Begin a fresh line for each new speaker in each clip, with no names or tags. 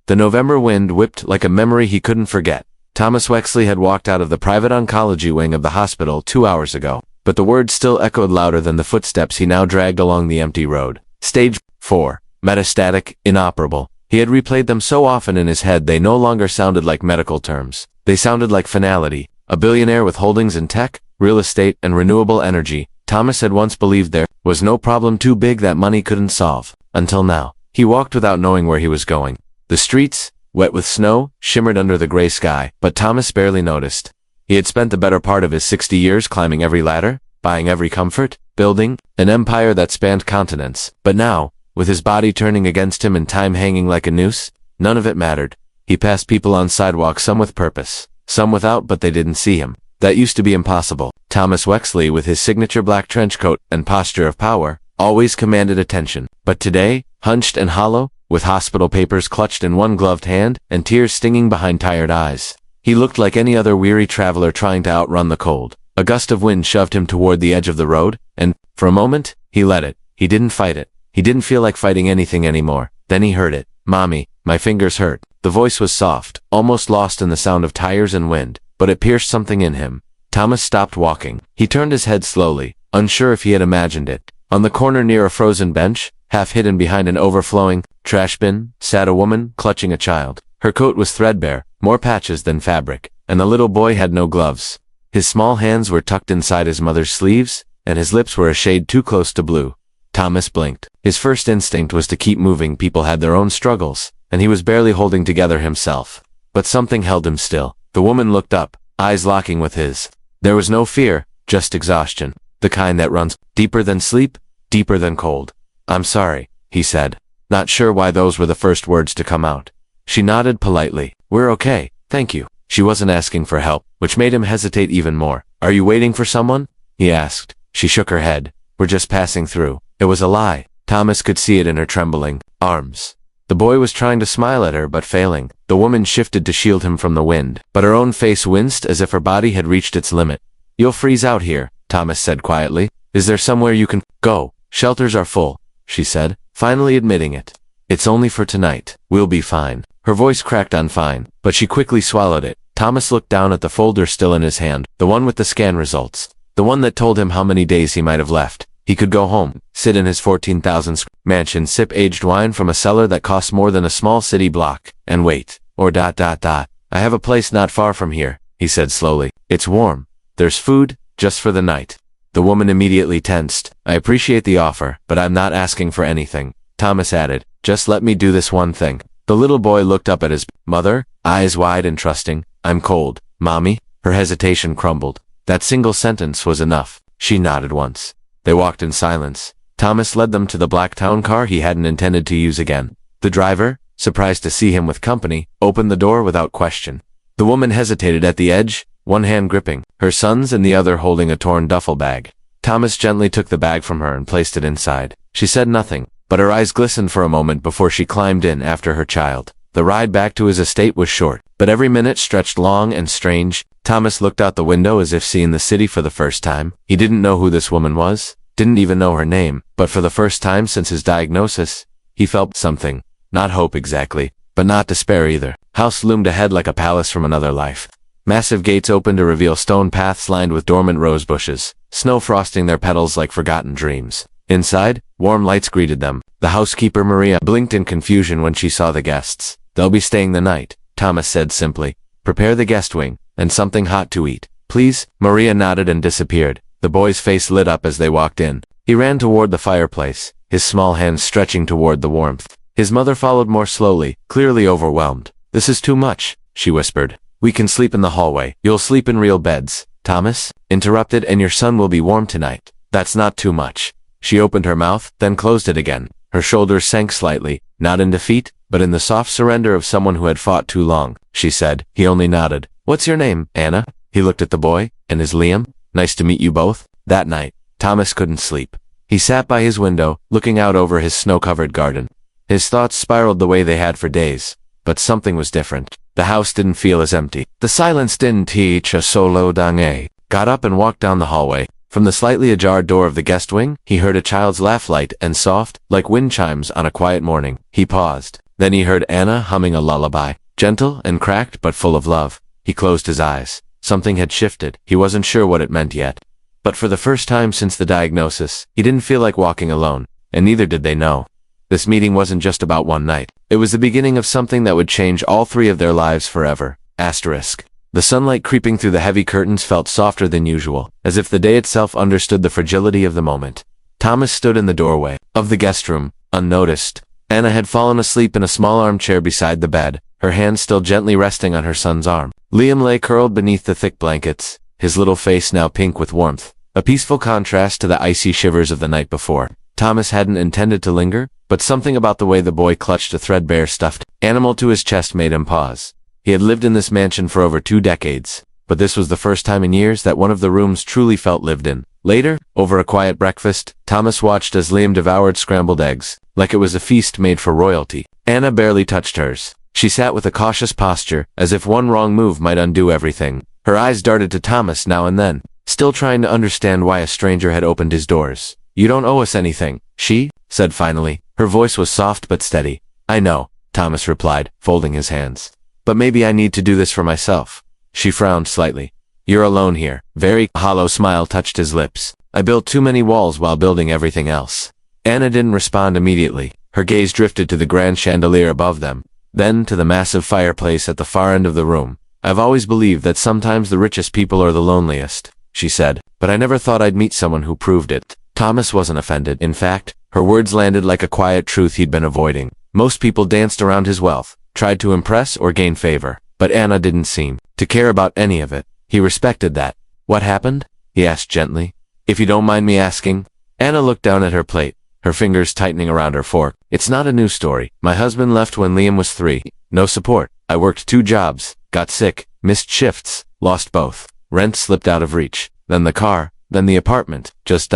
The November wind whipped like a memory he couldn't forget. Thomas Wexley had walked out of the private oncology wing of the hospital 2 hours ago, but the words still echoed louder than the footsteps he now dragged along the empty road. Stage 4. Metastatic, inoperable. He had replayed them so often in his head they no longer sounded like medical terms. They sounded like finality. A billionaire with holdings in tech, real estate, and renewable energy. Thomas had once believed there was no problem too big that money couldn't solve. Until now. He walked without knowing where he was going. The streets, wet with snow, shimmered under the gray sky, but Thomas barely noticed. He had spent the better part of his 60 years climbing every ladder, buying every comfort, building an empire that spanned continents. But now, with his body turning against him and time hanging like a noose, none of it mattered. He passed people on sidewalks, some with purpose, some without, but they didn't see him. That used to be impossible. Thomas Wexley, with his signature black trench coat and posture of power, always commanded attention. But today, hunched and hollow, with hospital papers clutched in one gloved hand and tears stinging behind tired eyes, he looked like any other weary traveler trying to outrun the cold. A gust of wind shoved him toward the edge of the road, and, for a moment, he let it. He didn't fight it. He didn't feel like fighting anything anymore. Then he heard it. "Mommy, my fingers hurt." The voice was soft, almost lost in the sound of tires and wind, but it pierced something in him. Thomas stopped walking. He turned his head slowly, unsure if he had imagined it. On the corner near a frozen bench, half hidden behind an overflowing trash bin, sat a woman clutching a child. Her coat was threadbare, more patches than fabric, and the little boy had no gloves. His small hands were tucked inside his mother's sleeves, and his lips were a shade too close to blue. Thomas blinked. His first instinct was to keep moving. People had their own struggles, and he was barely holding together himself. But something held him still. The woman looked up, eyes locking with his. There was no fear, just exhaustion. The kind that runs deeper than sleep, deeper than cold. "I'm sorry," he said, not sure why those were the first words to come out. She nodded politely. "We're okay, thank you." She wasn't asking for help, which made him hesitate even more. "Are you waiting for someone?" he asked. She shook her head. "We're just passing through." It was a lie. Thomas could see it in her trembling arms. The boy was trying to smile at her but failing. The woman shifted to shield him from the wind, but her own face winced as if her body had reached its limit. "You'll freeze out here," Thomas said quietly. "Is there somewhere you can go?" "Shelters are full," she said, finally admitting it. "It's only for tonight. We'll be fine." Her voice cracked on fine, but she quickly swallowed it. Thomas looked down at the folder still in his hand, the one with the scan results, the one that told him how many days he might have left. He could go home, sit in his 14,000 mansion, sip aged wine from a cellar that costs more than a small city block, and wait. Or ... "I have a place not far from here," he said slowly. "It's warm. There's food, just for the night." The woman immediately tensed. "I appreciate the offer, but I'm not asking for anything," Thomas added. "Just let me do this one thing." The little boy looked up at his mother, eyes wide and trusting. "I'm cold, Mommy." Her hesitation crumbled. That single sentence was enough. She nodded once. They walked in silence. Thomas led them to the black town car he hadn't intended to use again. The driver, surprised to see him with company, opened the door without question. The woman hesitated at the edge, one hand gripping her son's and the other holding a torn duffel bag. Thomas gently took the bag from her and placed it inside. She said nothing, but her eyes glistened for a moment before she climbed in after her child. The ride back to his estate was short, but every minute stretched long and strange. Thomas looked out the window as if seeing the city for the first time. He didn't know who this woman was, didn't even know her name, but for the first time since his diagnosis, he felt something. Not hope exactly, but not despair either. House loomed ahead like a palace from another life. Massive gates opened to reveal stone paths lined with dormant rose bushes, snow frosting their petals like forgotten dreams. Inside, warm lights greeted them. The housekeeper Maria blinked in confusion when she saw the guests. "They'll be staying the night," Thomas said simply. "Prepare the guest wing, and something hot to eat, please." Maria nodded and disappeared. The boy's face lit up as they walked in. He ran toward the fireplace, his small hands stretching toward the warmth. His mother followed more slowly, clearly overwhelmed. "This is too much," she whispered. "We can sleep in the hallway." "You'll sleep in real beds," Thomas interrupted, "and your son will be warm tonight." "That's not too much." She opened her mouth, then closed it again. Her shoulders sank slightly, not in defeat, but in the soft surrender of someone who had fought too long. She said. He only nodded. "What's your name, Anna?" He looked at the boy. "And is Liam? Nice to meet you both." That night, Thomas couldn't sleep. He sat by his window, looking out over his snow-covered garden. His thoughts spiraled the way they had for days, but something was different. The house didn't feel as empty. The silence didn't teach a solo dange. Got up and walked down the hallway. From the slightly ajar door of the guest wing, he heard a child's laugh, light and soft, like wind chimes on a quiet morning. He paused. Then he heard Anna humming a lullaby, gentle and cracked but full of love. He closed his eyes. Something had shifted. He wasn't sure what it meant yet. But for the first time since the diagnosis, he didn't feel like walking alone, and neither did they know. This meeting wasn't just about one night. It was the beginning of something that would change all three of their lives forever. Asterisk. The sunlight creeping through the heavy curtains felt softer than usual, as if the day itself understood the fragility of the moment. Thomas stood in the doorway of the guest room, unnoticed. Anna had fallen asleep in a small armchair beside the bed, her hand still gently resting on her son's arm. Liam lay curled beneath the thick blankets, his little face now pink with warmth, a peaceful contrast to the icy shivers of the night before. Thomas hadn't intended to linger, but something about the way the boy clutched a threadbare stuffed animal to his chest made him pause. He had lived in this mansion for over 2 decades, but this was the first time in years that one of the rooms truly felt lived in. Later, over a quiet breakfast, Thomas watched as Liam devoured scrambled eggs, like it was a feast made for royalty. Anna barely touched hers. She sat with a cautious posture, as if one wrong move might undo everything. Her eyes darted to Thomas now and then, still trying to understand why a stranger had opened his doors. "You don't owe us anything," she said finally. Her voice was soft but steady. "I know," Thomas replied, folding his hands. "But maybe I need to do this for myself." She frowned slightly. "You're alone here." Very hollow smile touched his lips. "I built too many walls while building everything else." Anna didn't respond immediately. Her gaze drifted to the grand chandelier above them, then to the massive fireplace at the far end of the room. "I've always believed that sometimes the richest people are the loneliest," she said, "but I never thought I'd meet someone who proved it." Thomas wasn't offended. In fact, her words landed like a quiet truth he'd been avoiding. Most people danced around his wealth, tried to impress or gain favor, but Anna didn't seem to care about any of it. He respected that. "What happened?" he asked gently. "If you don't mind me asking." Anna looked down at her plate, her fingers tightening around her fork. "It's not a new story. My husband left when Liam was 3. No support. I worked 2 jobs, got sick, missed shifts, lost both. Rent slipped out of reach. Then the car, then the apartment, just ...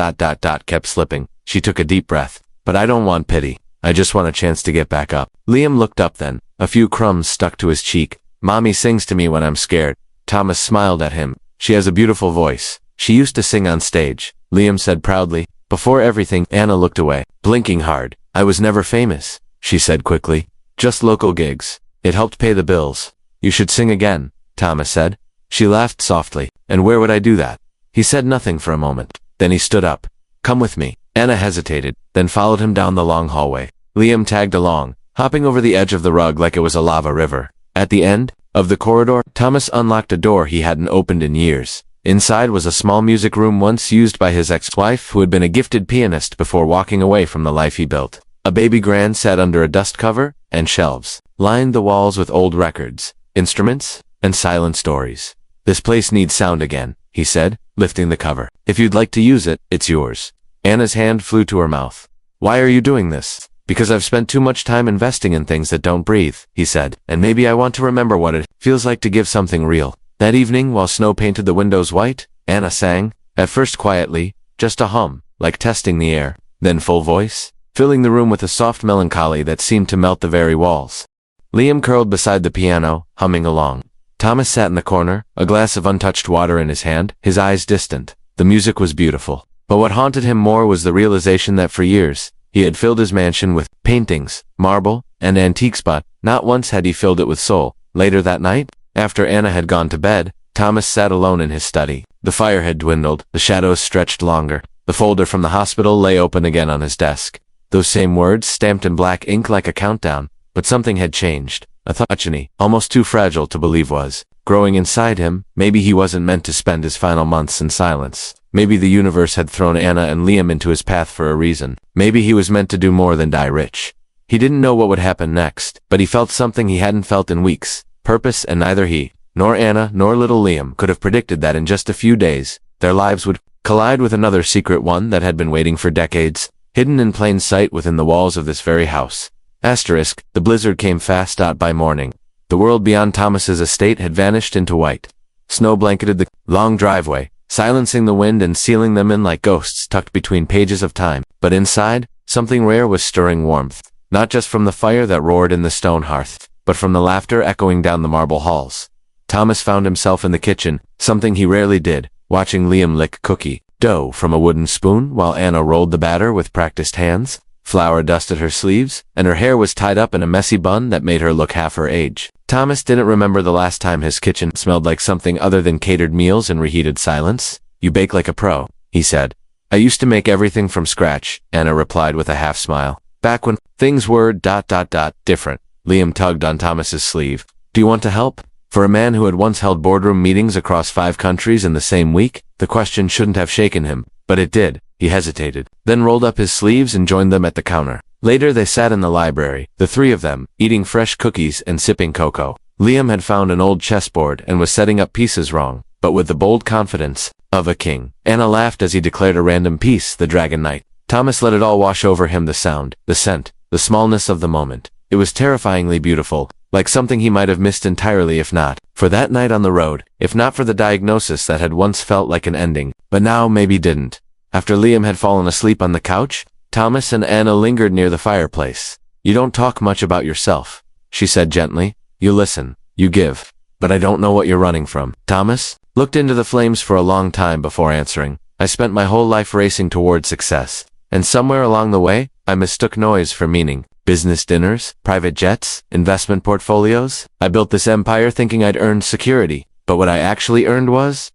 kept slipping." She took a deep breath. "But I don't want pity. I just want a chance to get back up." Liam looked up then. A few crumbs stuck to his cheek. "Mommy sings to me when I'm scared." Thomas smiled at him. "She has a beautiful voice. She used to sing on stage," Liam said proudly. Before everything, Anna looked away, blinking hard. "I was never famous," she said quickly. "Just local gigs. It helped pay the bills." "You should sing again," Thomas said. She laughed softly. "And where would I do that?" He said nothing for a moment. Then he stood up. "Come with me." Anna hesitated, then followed him down the long hallway. Liam tagged along, hopping over the edge of the rug like it was a lava river. At the end of the corridor, Thomas unlocked a door he hadn't opened in years. Inside was a small music room once used by his ex-wife, who had been a gifted pianist before walking away from the life he built. A baby grand sat under a dust cover, and shelves lined the walls with old records, instruments, and silent stories. "This place needs sound again," he said, lifting the cover. "If you'd like to use it, it's yours." Anna's hand flew to her mouth. "Why are you doing this?" "Because I've spent too much time investing in things that don't breathe," he said, "and maybe I want to remember what it feels like to give something real." That evening, while snow painted the windows white, Anna sang, at first quietly, just a hum, like testing the air, then full voice, filling the room with a soft melancholy that seemed to melt the very walls. Liam curled beside the piano, humming along. Thomas sat in the corner, a glass of untouched water in his hand, his eyes distant. The music was beautiful, but what haunted him more was the realization that for years, he had filled his mansion with paintings, marble, and antiques, but not once had he filled it with soul. Later that night, after Anna had gone to bed, Thomas sat alone in his study. The fire had dwindled, the shadows stretched longer. The folder from the hospital lay open again on his desk. Those same words stamped in black ink like a countdown, but something had changed. A thought, almost too fragile to believe, was growing inside him. Maybe he wasn't meant to spend his final months in silence. Maybe the universe had thrown Anna and Liam into his path for a reason. Maybe he was meant to do more than die rich. He didn't know what would happen next, but he felt something he hadn't felt in weeks. Purpose, and neither he, nor Anna, nor little Liam could have predicted that in just a few days, their lives would collide with another secret one that had been waiting for decades, hidden in plain sight within the walls of this very house. Asterisk, the blizzard came fast. By morning, the world beyond Thomas's estate had vanished into white. Snow blanketed the long driveway, silencing the wind and sealing them in like ghosts tucked between pages of time. But inside, something rare was stirring warmth, not just from the fire that roared in the stone hearth, but from the laughter echoing down the marble halls. Thomas found himself in the kitchen, something he rarely did, watching Liam lick cookie dough from a wooden spoon while Anna rolled the batter with practiced hands. Flour dusted her sleeves, and her hair was tied up in a messy bun that made her look half her age. Thomas didn't remember the last time his kitchen smelled like something other than catered meals and reheated silence. "You bake like a pro," he said. "I used to make everything from scratch," Anna replied with a half smile. "Back when things were ... different." Liam tugged on Thomas's sleeve. "Do you want to help?" For a man who had once held boardroom meetings across 5 countries in the same week, the question shouldn't have shaken him, but it did. He hesitated, then rolled up his sleeves and joined them at the counter. Later they sat in the library, the 3 of them, eating fresh cookies and sipping cocoa. Liam had found an old chessboard and was setting up pieces wrong, but with the bold confidence of a king. Anna laughed as he declared a random piece, the Dragon Knight. Thomas let it all wash over him, the sound, the scent, the smallness of the moment. It was terrifyingly beautiful, like something he might have missed entirely if not for that night on the road, if not for the diagnosis that had once felt like an ending, but now maybe didn't. After Liam had fallen asleep on the couch, Thomas and Anna lingered near the fireplace. "You don't talk much about yourself," she said gently. "You listen, you give. But I don't know what you're running from." Thomas looked into the flames for a long time before answering. "I spent my whole life racing toward success, and somewhere along the way, I mistook noise for meaning. Business dinners, private jets, investment portfolios. I built this empire thinking I'd earned security, but what I actually earned was ...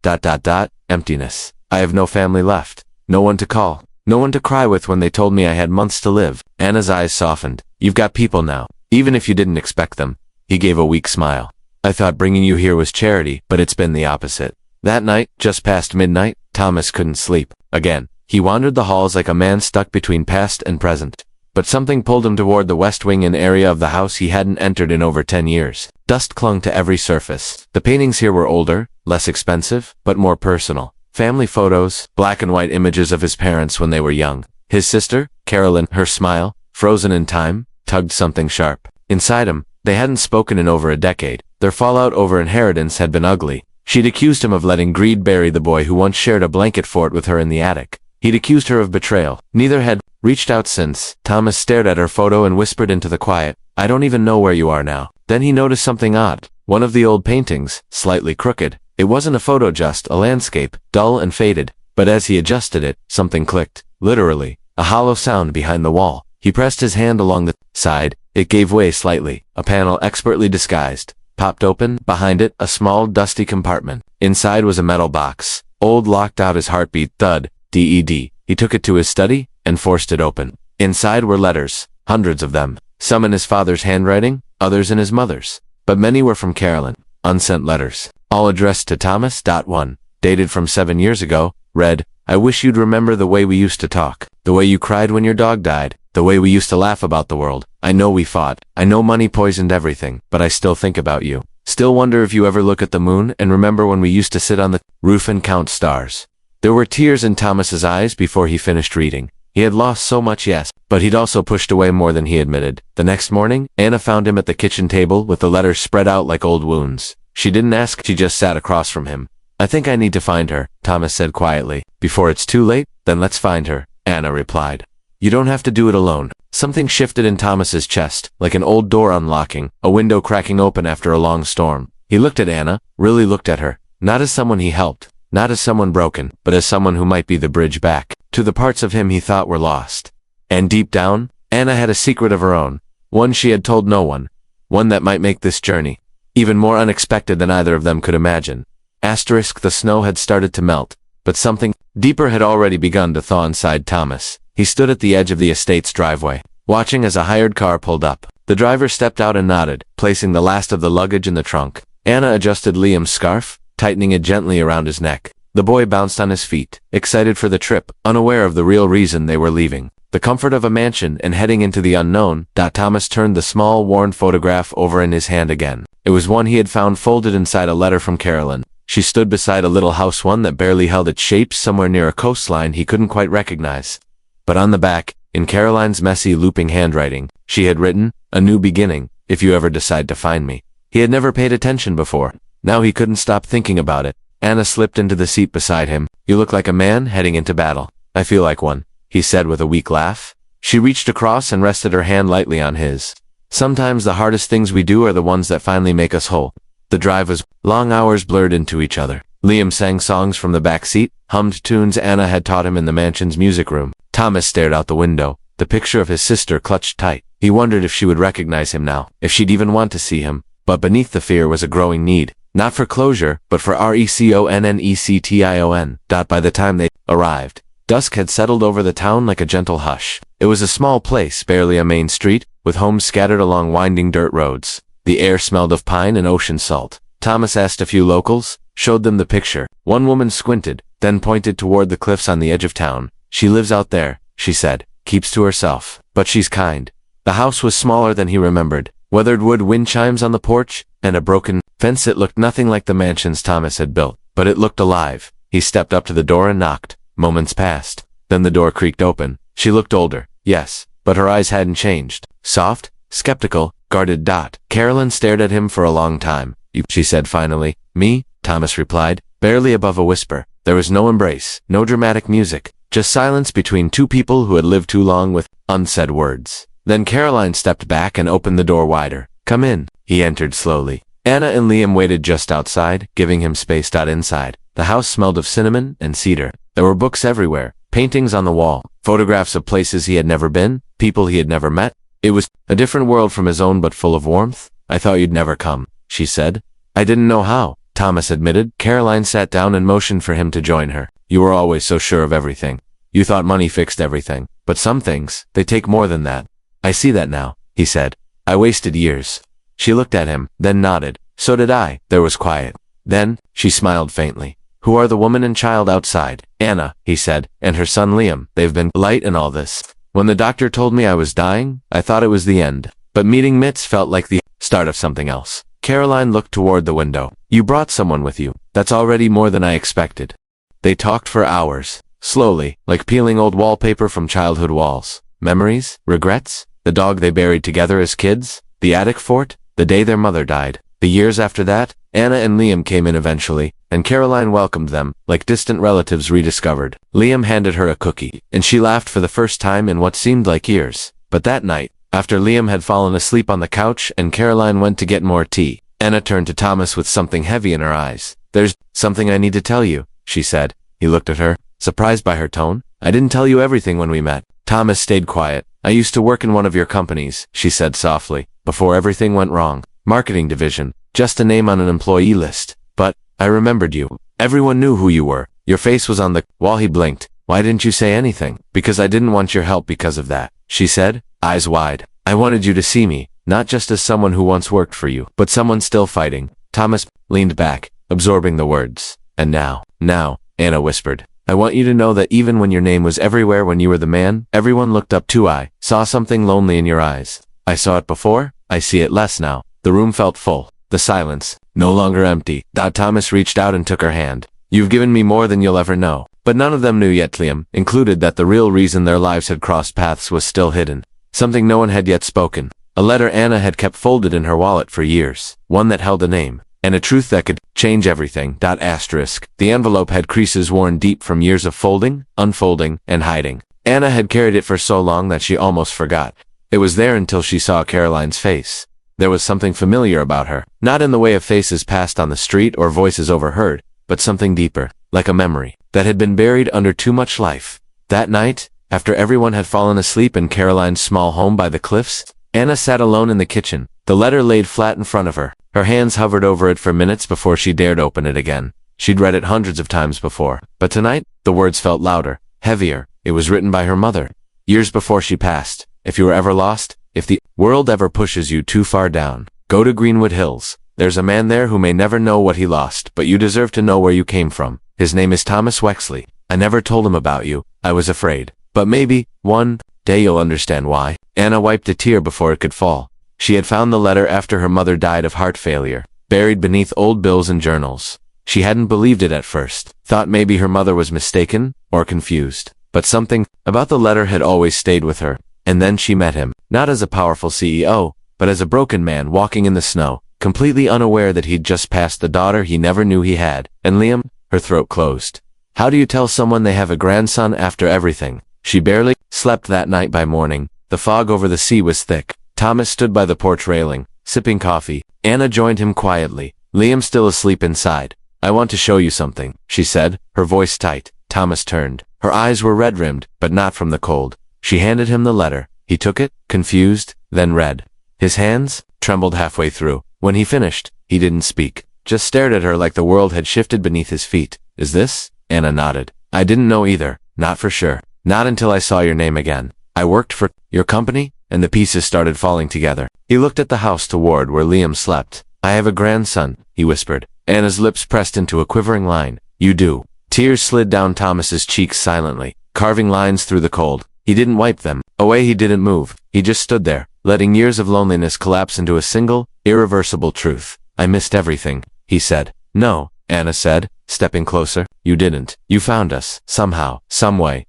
emptiness. I have no family left. No one to call. No one to cry with when they told me I had months to live." Anna's eyes softened. "You've got people now, even if you didn't expect them." He gave a weak smile. "I thought bringing you here was charity, but it's been the opposite." That night, just past midnight, Thomas couldn't sleep. Again, he wandered the halls like a man stuck between past and present. But something pulled him toward the west wing, an area of the house he hadn't entered in over 10 years. Dust clung to every surface. The paintings here were older, less expensive, but more personal. Family photos, black and white images of his parents when they were young. His sister, Carolyn, her smile, frozen in time, tugged something sharp. Inside him, they hadn't spoken in over a decade. Their fallout over inheritance had been ugly. She'd accused him of letting greed bury the boy who once shared a blanket fort with her in the attic. He'd accused her of betrayal. Neither had reached out since. Thomas stared at her photo and whispered into the quiet, "I don't even know where you are now." Then he noticed something odd. One of the old paintings, slightly crooked. It wasn't a photo, just a landscape, dull and faded. But as he adjusted it, something clicked. Literally, a hollow sound behind the wall. He pressed his hand along the side. It gave way slightly. A panel expertly disguised popped open. Behind it, a small, dusty compartment. Inside was a metal box. Old locked out. His heartbeat thud. DED. He took it to his study and forced it open. Inside were letters, hundreds of them. Some in his father's handwriting, others in his mother's. But many were from Carolyn. Unsent letters. All addressed to Thomas. One, dated from 7 years ago, read, "I wish you'd remember the way we used to talk. The way you cried when your dog died. The way we used to laugh about the world. I know we fought. I know money poisoned everything, but I still think about you. Still wonder if you ever look at the moon and remember when we used to sit on the roof and count stars." There were tears in Thomas's eyes before he finished reading. He had lost so much, yes, but he'd also pushed away more than he admitted. The next morning, Anna found him at the kitchen table with the letters spread out like old wounds. She didn't ask, she just sat across from him. "I think I need to find her," Thomas said quietly. "Before it's too late? Then let's find her," Anna replied. "You don't have to do it alone." Something shifted in Thomas's chest, like an old door unlocking, a window cracking open after a long storm. He looked at Anna, really looked at her, not as someone he helped, not as someone broken, but as someone who might be the bridge back to the parts of him he thought were lost. And deep down, Anna had a secret of her own, one she had told no one, one that might make this journey even more unexpected than either of them could imagine. The snow had started to melt, but something deeper had already begun to thaw inside Thomas. He stood at the edge of the estate's driveway, watching as a hired car pulled up. The driver stepped out and nodded, placing the last of the luggage in the trunk. Anna adjusted Liam's scarf, tightening it gently around his neck. The boy bounced on his feet, excited for the trip, unaware of the real reason they were leaving. The comfort of a mansion and heading into the unknown. Thomas turned the small, worn photograph over in his hand again. It was one he had found folded inside a letter from Carolyn. She stood beside a little house, one that barely held its shape, somewhere near a coastline he couldn't quite recognize. But on the back, in Caroline's messy, looping handwriting, she had written, "A new beginning, if you ever decide to find me." He had never paid attention before. Now he couldn't stop thinking about it. Anna slipped into the seat beside him. "You look like a man heading into battle." "I feel like one," he said with a weak laugh. She reached across and rested her hand lightly on his. "Sometimes the hardest things we do are the ones that finally make us whole." The drive was long. Hours blurred into each other. Liam sang songs from the back seat, hummed tunes Anna had taught him in the mansion's music room. Thomas stared out the window. The the picture of his sister clutched tight. He wondered if she would recognize him now, if she'd even want to see him. But beneath the fear was a growing need, not for closure, but for reconnectation. By the time they arrived, dusk had settled over the town like a gentle hush. It was a small place, barely a main street, with homes scattered along winding dirt roads. The air smelled of pine and ocean salt. Thomas asked a few locals, showed them the picture. One woman squinted, then pointed toward the cliffs on the edge of town. She lives out there, she said, keeps to herself, but she's kind. The house was smaller than he remembered. Weathered wood wind chimes on the porch, and a broken fence. It looked nothing like the mansions Thomas had built, but it looked alive. He stepped up to the door and knocked. Moments passed. Then the door creaked open. She looked older, yes, but her eyes hadn't changed. Soft, skeptical, guarded. Carolyn stared at him for a long time. You, she said finally. Me? Thomas replied, barely above a whisper. There was no embrace, no dramatic music, just silence between two people who had lived too long with unsaid words. Then Caroline stepped back and opened the door wider. Come in. He entered slowly. Anna and Liam waited just outside, giving him space. Inside, the house smelled of cinnamon and cedar. There were books everywhere, paintings on the wall, photographs of places he had never been, people he had never met. It was a different world from his own, but full of warmth. I thought you'd never come, she said. I didn't know how, Thomas admitted. Caroline sat down and motioned for him to join her. You were always so sure of everything. You thought money fixed everything. But some things, they take more than that. I see that now, he said. I wasted years. She looked at him, then nodded. So did I. There was quiet. Then, she smiled faintly. Who are the woman and child outside? Anna, he said, and her son Liam. They've been light in all this. When the doctor told me I was dying, I thought it was the end. But meeting Mitz felt like the start of something else. Caroline looked toward the window. You brought someone with you. That's already more than I expected. They talked for hours, slowly, like peeling old wallpaper from childhood walls. Memories, regrets, the dog they buried together as kids, the attic fort, the day their mother died. The years after that, Anna and Liam came in eventually, and Caroline welcomed them, like distant relatives rediscovered. Liam handed her a cookie, and she laughed for the first time in what seemed like years. But that night, after Liam had fallen asleep on the couch and Caroline went to get more tea, Anna turned to Thomas with something heavy in her eyes. There's something I need to tell you, she said. He looked at her, surprised by her tone. I didn't tell you everything when we met. Thomas stayed quiet. I used to work in one of your companies, she said softly, before everything went wrong. Marketing division, just a name on an employee list. But I remembered you. Everyone knew who you were. Your face was on the wall. He blinked. Why didn't you say anything? Because I didn't want your help because of that, she said, eyes wide. I wanted you to see me, not just as someone who once worked for you, but someone still fighting. Thomas leaned back, absorbing the words. And now, Anna whispered. I want you to know that even when your name was everywhere, when you were the man, everyone looked up to. I saw something lonely in your eyes. I saw it before, I see it less now. The room felt full. The silence, no longer empty. Thomas reached out and took her hand. You've given me more than you'll ever know. But none of them knew yet, Liam included, that the real reason their lives had crossed paths was still hidden. Something no one had yet spoken. A letter Anna had kept folded in her wallet for years. One that held a name. And a truth that could change everything. The envelope had creases worn deep from years of folding, unfolding, and hiding. Anna had carried it for so long that she almost forgot. It was there until she saw Caroline's face. There was something familiar about her, not in the way of faces passed on the street or voices overheard, but something deeper, like a memory, that had been buried under too much life. That night, after everyone had fallen asleep in Caroline's small home by the cliffs, Anna sat alone in the kitchen, the letter laid flat in front of her. Her hands hovered over it for minutes before she dared open it again. She'd read it hundreds of times before, but tonight, the words felt louder, heavier. It was written by her mother, years before she passed. If you were ever lost, if the world ever pushes you too far down, go to Greenwood Hills. There's a man there who may never know what he lost, but you deserve to know where you came from. His name is Thomas Wexley. I never told him about you. I was afraid. But maybe, one day you'll understand why. Anna wiped a tear before it could fall. She had found the letter after her mother died of heart failure, buried beneath old bills and journals. She hadn't believed it at first, thought maybe her mother was mistaken, or confused. But something about the letter had always stayed with her. And then she met him, not as a powerful CEO, but as a broken man walking in the snow, completely unaware that he'd just passed the daughter he never knew he had. And Liam, her throat closed. How do you tell someone they have a grandson after everything? She barely slept that night. By morning, the fog over the sea was thick. Thomas stood by the porch railing, sipping coffee. Anna joined him quietly, Liam still asleep inside. I want to show you something, she said, her voice tight. Thomas turned. Her eyes were red-rimmed, but not from the cold. She handed him the letter. He took it, confused, then read. His hands trembled halfway through. When he finished, he didn't speak, just stared at her like the world had shifted beneath his feet. Is this? Anna nodded. I didn't know either, not for sure. Not until I saw your name again. I worked for your company, and the pieces started falling together. He looked at the house toward where Liam slept. I have a grandson, he whispered. Anna's lips pressed into a quivering line. You do. Tears slid down Thomas's cheeks silently, carving lines through the cold. He didn't wipe them away. He didn't move. He just stood there, letting years of loneliness collapse into a single, irreversible truth. I missed everything, he said. No, Anna said, stepping closer. You didn't. You found us, somehow, someway, ...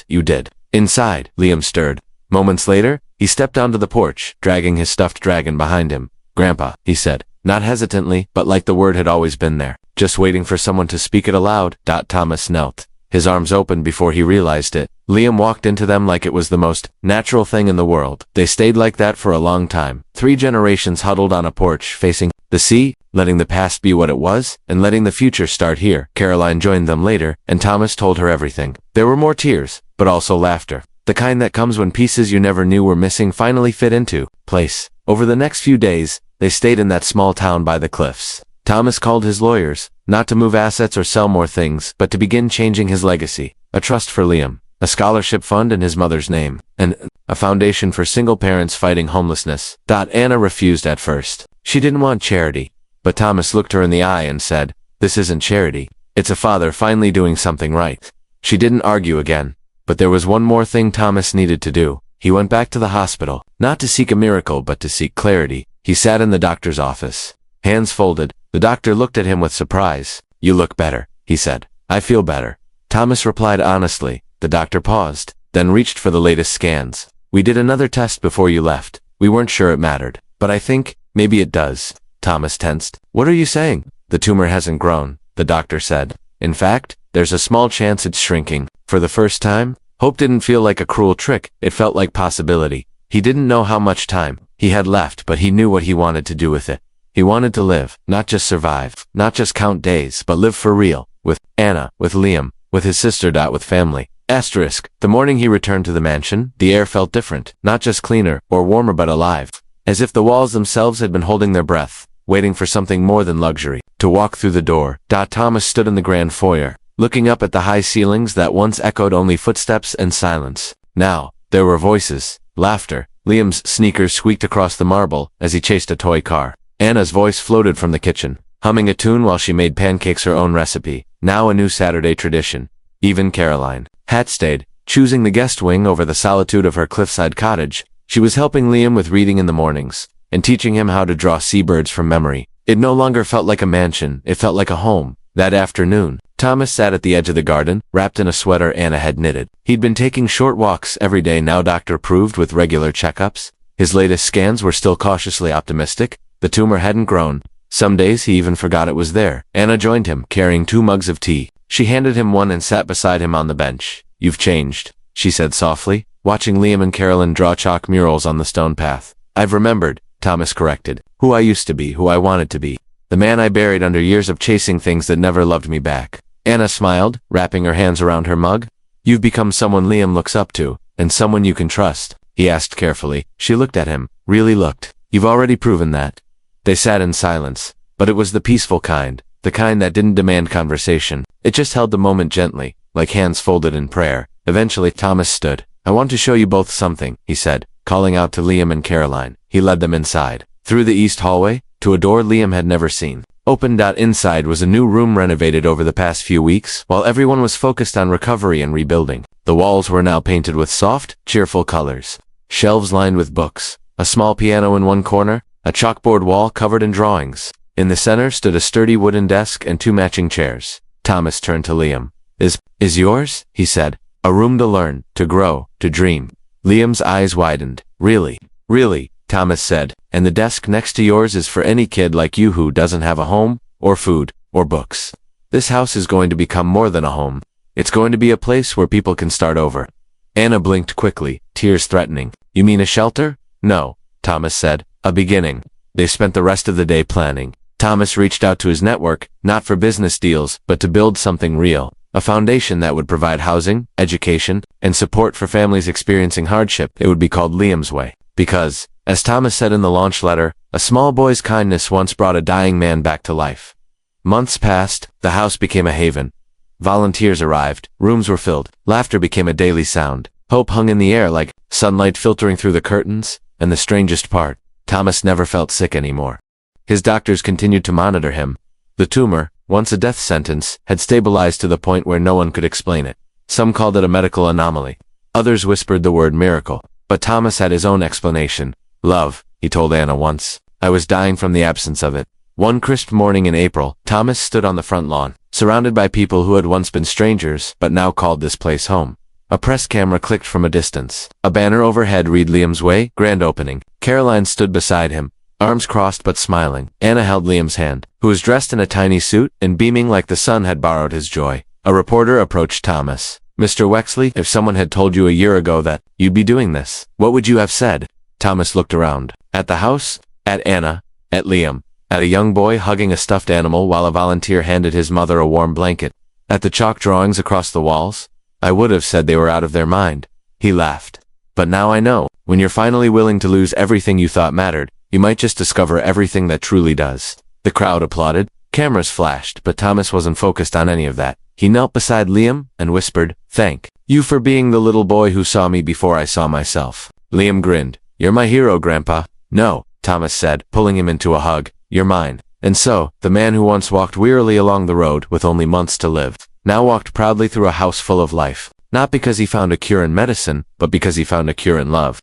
You did. Inside, Liam stirred. Moments later, he stepped onto the porch, dragging his stuffed dragon behind him. Grandpa, he said, not hesitantly, but like the word had always been there, just waiting for someone to speak it aloud. Thomas knelt, his arms open before he realized it. Liam walked into them like it was the most natural thing in the world. They stayed like that for a long time. 3 generations huddled on a porch, facing the sea, letting the past be what it was, and letting the future start here. Caroline joined them later, and Thomas told her everything. There were more tears, but also laughter. The kind that comes when pieces you never knew were missing finally fit into place. Over the next few days, they stayed in that small town by the cliffs. Thomas called his lawyers, not to move assets or sell more things, but to begin changing his legacy. A trust for Liam, a scholarship fund in his mother's name, and a foundation for single parents fighting homelessness. Anna refused at first. She didn't want charity, but Thomas looked her in the eye and said, this isn't charity. It's a father finally doing something right. She didn't argue again, but there was one more thing Thomas needed to do. He went back to the hospital, not to seek a miracle but to seek clarity. He sat in the doctor's office, hands folded. The doctor looked at him with surprise. You look better, he said. I feel better. Thomas replied honestly. The doctor paused, then reached for the latest scans. We did another test before you left. We weren't sure it mattered, but I think maybe it does. Thomas tensed. What are you saying? The tumor hasn't grown, the doctor said. In fact, there's a small chance it's shrinking. For the first time, hope didn't feel like a cruel trick. It felt like possibility. He didn't know how much time he had left, but he knew what he wanted to do with it. He wanted to live, not just survive, not just count days, but live for real, with Anna, with Liam, with his sister. With family. Asterisk. The morning he returned to the mansion, the air felt different, not just cleaner or warmer but alive, as if the walls themselves had been holding their breath, waiting for something more than luxury to walk through the door. Thomas stood in the grand foyer, looking up at the high ceilings that once echoed only footsteps and silence. Now, there were voices, laughter. Liam's sneakers squeaked across the marble as he chased a toy car. Anna's voice floated from the kitchen, humming a tune while she made pancakes her own recipe, now a new Saturday tradition. Even Caroline had stayed, choosing the guest wing over the solitude of her cliffside cottage. She was helping Liam with reading in the mornings, and teaching him how to draw seabirds from memory. It no longer felt like a mansion, it felt like a home. That afternoon, Thomas sat at the edge of the garden, wrapped in a sweater Anna had knitted. He'd been taking short walks every day now, doctor approved, with regular checkups. His latest scans were still cautiously optimistic. The tumor hadn't grown. Some days he even forgot it was there. Anna joined him, carrying 2 mugs of tea. She handed him one and sat beside him on the bench. You've changed, she said softly, watching Liam and Carolyn draw chalk murals on the stone path. I've remembered, Thomas corrected. Who I used to be, who I wanted to be. The man I buried under years of chasing things that never loved me back. Anna smiled, wrapping her hands around her mug. You've become someone Liam looks up to, and someone you can trust, he asked carefully. She looked at him, really looked. You've already proven that. They sat in silence, but it was the peaceful kind, the kind that didn't demand conversation. It just held the moment gently, like hands folded in prayer. Eventually, Thomas stood. I want to show you both something, he said, calling out to Liam and Caroline. He led them inside, through the east hallway, to a door Liam had never seen. Open. Inside was a new room renovated over the past few weeks, while everyone was focused on recovery and rebuilding. The walls were now painted with soft, cheerful colors. Shelves lined with books, a small piano in one corner, a chalkboard wall covered in drawings. In the center stood a sturdy wooden desk and 2 matching chairs. Thomas turned to Liam. Is yours? He said. A room to learn, to grow, to dream. Liam's eyes widened. Really? Really? Thomas said. And the desk next to yours is for any kid like you who doesn't have a home, or food, or books. This house is going to become more than a home. It's going to be a place where people can start over. Anna blinked quickly, tears threatening. You mean a shelter? No, Thomas said. A beginning. They spent the rest of the day planning. Thomas reached out to his network, not for business deals, but to build something real. A foundation that would provide housing, education, and support for families experiencing hardship. It would be called Liam's Way. Because, as Thomas said in the launch letter, a small boy's kindness once brought a dying man back to life. Months passed, the house became a haven. Volunteers arrived, rooms were filled, laughter became a daily sound. Hope hung in the air like sunlight filtering through the curtains, and the strangest part, Thomas never felt sick anymore. His doctors continued to monitor him. The tumor, once a death sentence, had stabilized to the point where no one could explain it. Some called it a medical anomaly. Others whispered the word miracle. But Thomas had his own explanation. Love, he told Anna once. I was dying from the absence of it. One crisp morning in April, Thomas stood on the front lawn, surrounded by people who had once been strangers, but now called this place home. A press camera clicked from a distance. A banner overhead read Liam's Way, grand opening. Caroline stood beside him, arms crossed but smiling. Anna held Liam's hand, who was dressed in a tiny suit and beaming like the sun had borrowed his joy. A reporter approached Thomas. Mr. Wexley, if someone had told you a year ago that you'd be doing this, what would you have said? Thomas looked around. At the house, at Anna, at Liam, at a young boy hugging a stuffed animal while a volunteer handed his mother a warm blanket, at the chalk drawings across the walls. I would have said they were out of their mind. He laughed. But now I know, when you're finally willing to lose everything you thought mattered, you might just discover everything that truly does. The crowd applauded. Cameras flashed, but Thomas wasn't focused on any of that. He knelt beside Liam and whispered, "Thank you for being the little boy who saw me before I saw myself." Liam grinned. "You're my hero, Grandpa." "No," Thomas said, pulling him into a hug. "You're mine." And so, the man who once walked wearily along the road with only months to live, now walked proudly through a house full of life. Not because he found a cure in medicine, but because he found a cure in love.